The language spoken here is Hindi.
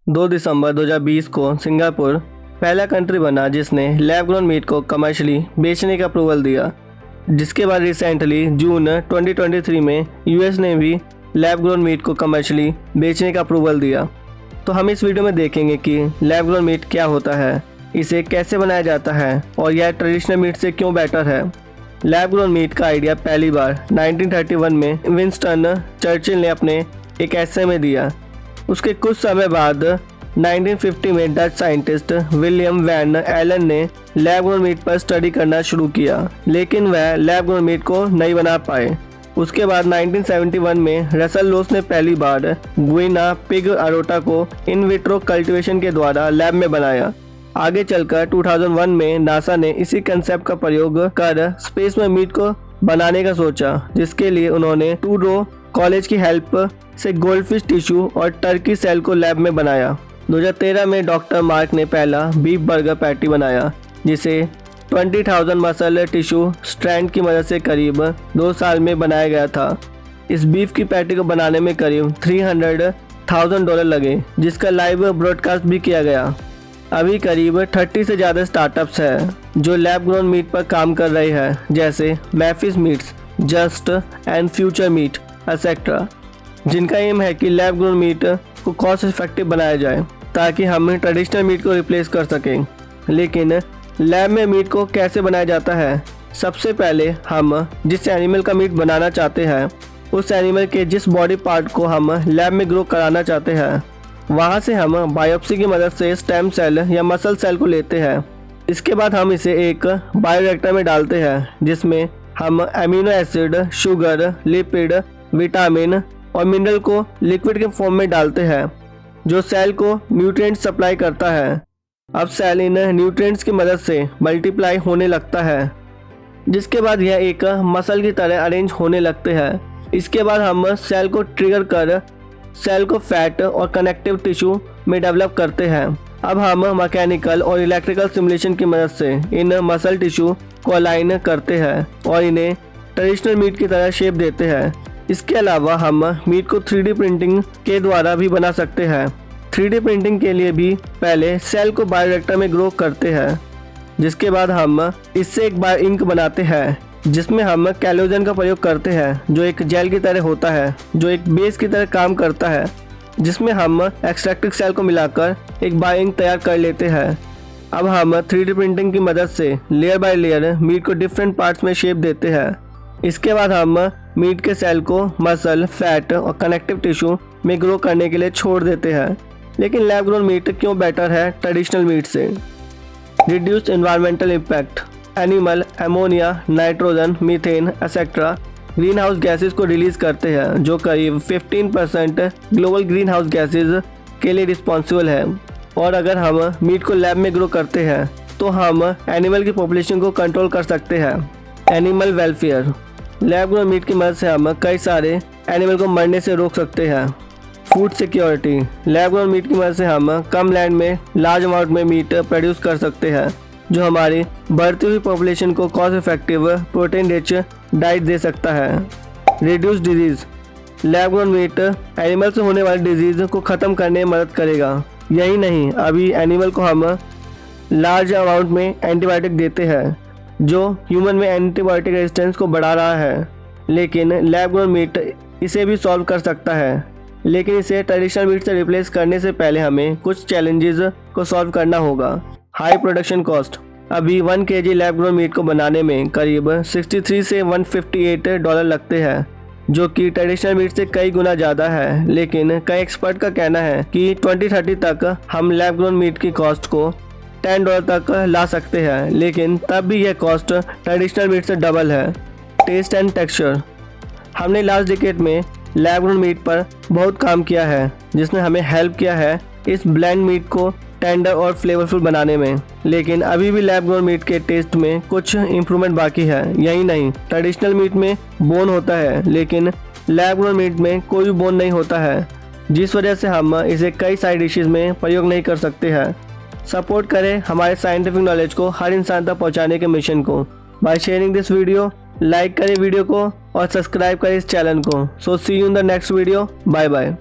2 दिसंबर 2020 को सिंगापुर पहला कंट्री बना जिसने लैब ग्रोन मीट को कमर्शियली बेचने का अप्रूवल दिया, जिसके बाद रिसेंटली जून 2023 में यूएस ने भी लैब ग्रोन मीट को कमर्शियली बेचने का अप्रूवल दिया। तो हम इस वीडियो में देखेंगे कि लैब ग्रोन मीट क्या होता है, इसे कैसे बनाया जाता है और यह ट्रेडिशनल मीट से क्यों बेटर है। लैब ग्रोन मीट का आइडिया पहली बार 1931 में विंस्टन चर्चिल ने अपने एक एसे में दिया। उसके कुछ समय बाद 1950 में Dutch scientist William van Eelen ने लैब ग्रोन मीट पर स्टडी करना शुरू किया, लेकिन वह लैब ग्रोन मीट को नहीं बना पाए। उसके बाद 1971 में रसल लोस ने पहली बार गुइना पिग अरोटा को इन विट्रो कल्टीवेशन के द्वारा लैब में बनाया। आगे चलकर 2001 में नासा ने इसी कंसेप्ट का प्रयोग कर स्पेस में मीट को बनाने का सोचा, जिसके लिए उन्होंने टूरो कॉलेज की हेल्प से गोल्डफिश टिश्यू और टर्की सेल को लैब में बनाया। 2013 में डॉक्टर मार्क ने पहला बीफ बर्गर पैटी बनाया, जिसे 20,000 मसल टिश्यू स्ट्रैंड की मदद से करीब 2 साल में बनाया गया था। इस बीफ की पैटी को बनाने में करीब $300,000 लगे, जिसका लाइव ब्रॉडकास्ट भी किया गया। अभी करीब 30 से ज़्यादा स्टार्टअप्स हैं जो लैब ग्रोन मीट पर काम कर रहे हैं, जैसे Memphis Meats, Just and Future Meat etcetera, जिनका एम है कि लैब ग्रोन मीट को कॉस्ट इफेक्टिव बनाया जाए ताकि हम ट्रेडिशनल मीट को रिप्लेस कर सकें। लेकिन लैब में मीट को कैसे बनाया जाता है? सबसे पहले हम जिस एनिमल का मीट बनाना चाहते हैं, उस एनिमल के जिस बॉडी पार्ट को हम लैब में ग्रो कराना चाहते हैं, वहाँ से हम बायोप्सी की मदद से स्टेम सेल या मसल सेल को लेते हैं। इसके बाद हम इसे एक बायोरिएक्टर में डालते हैं, जिसमें हम amino acid, sugar, lipid, vitamin और मिनरल को लिक्विड के फॉर्म में डालते हैं, जो सेल को न्यूट्रिएंट्स सप्लाई करता है। अब सेल इन न्यूट्रिएंट्स की मदद से मल्टीप्लाई होने लगता है, जिसके बाद यह एक मसल की तरह अरेंज होने लगते हैं। इसके बाद हम सेल को ट्रिगर कर सेल को फैट और कनेक्टिव टिश्यू में डेवलप करते हैं। अब हम मैकेनिकल और इलेक्ट्रिकल सिमुलेशन की मदद से इन मसल टिश्यू को अलाइन करते हैं और इन्हें ट्रेडिशनल मीट की तरह शेप देते हैं। इसके अलावा हम मीट को 3D प्रिंटिंग के द्वारा भी बना सकते हैं। 3D प्रिंटिंग के लिए भी पहले सेल को बायोरिएक्टर में ग्रो करते हैं, जिसके बाद हम इससे एक बायो इंक बनाते हैं, जिसमें हम कैलोजन का प्रयोग करते हैं, जो एक जेल की तरह होता है, जो एक बेस की तरह काम करता है, जिसमें हम एक्सट्रैक्टिव सेल को मिलाकर एक बायो इंक तैयार कर लेते हैं। अब हम 3D प्रिंटिंग की मदद से लेयर बाय लेयर मीट को डिफरेंट पार्ट्स में शेप देते हैं। इसके बाद हम मीट के सेल को मसल, फैट और कनेक्टिव टिश्यू में ग्रो करने के लिए छोड़ देते हैं। लेकिन लैब ग्रोन मीट क्यों बेटर है ट्रेडिशनल मीट से? Reduced environmental impact. Animal ammonia, nitrogen, methane etcetera green house gases को रिलीज करते हैं, जो करीब 15% ग्लोबल ग्रीन हाउस गैसेज के लिए रिस्पॉन्सिबल है। और अगर हम मीट को लैब में ग्रो करते हैं तो हम एनिमल की पॉपुलेशन को कंट्रोल कर सकते हैं। Animal welfare. Lab grown meat की मदद से हम कई सारे एनिमल को मरने से रोक सकते हैं। Food security. Lab grown meat की मदद से हम कम लैंड में लार्ज अमाउंट में मीट प्रोड्यूस कर सकते हैं, जो हमारी बढ़ती हुई पॉपुलेशन को cost effective protein rich diet दे सकता है। Reduce disease. Lab grown meat animal से होने वाली डिजीज को ख़त्म करने में मदद करेगा। यही नहीं, अभी एनिमल को हम लार्ज अमाउंट में एंटीबायोटिक देते हैं, जो ह्यूमन में एंटीबायोटिक रेजिस्टेंस को बढ़ा रहा है। लेकिन लैब ग्रोन मीट इसे भी सॉल्व कर सकता है। लेकिन इसे ट्रेडिशनल मीट से रिप्लेस करने से पहले हमें कुछ चैलेंजेस को सॉल्व करना होगा। High production cost. अभी 1 kg लैब ग्रोन मीट को बनाने में करीब $63 से $158 लगते हैं, जो कि ट्रेडिशनल मीट से कई गुना ज़्यादा है। लेकिन कई एक्सपर्ट का कहना है कि 2030 तक हम लैब ग्रोन मीट की कॉस्ट को $10 तक ला सकते हैं, लेकिन तब भी यह कॉस्ट ट्रेडिशनल मीट से डबल है। Taste and texture. हमने लास्ट डिकेड में लैब ग्रोन मीट पर बहुत काम किया है, जिसने हमें हेल्प किया है इस ब्लेंड मीट को टेंडर और फ्लेवरफुल बनाने में। लेकिन अभी भी लैब ग्रोन मीट के टेस्ट में कुछ इम्प्रूवमेंट बाकी है। यही नहीं, ट्रेडिशनल मीट में बोन होता है, लेकिन लैब ग्रोन मीट में कोई भी बोन नहीं होता है, जिस वजह से हम इसे कई सारी डिशेज में प्रयोग नहीं कर सकते हैं। सपोर्ट करें हमारे साइंटिफिक नॉलेज को हर इंसान तक पहुंचाने के मिशन को by sharing this video. Like करें वीडियो को और सब्सक्राइब करें इस चैनल को। So see you in the next video. Bye bye.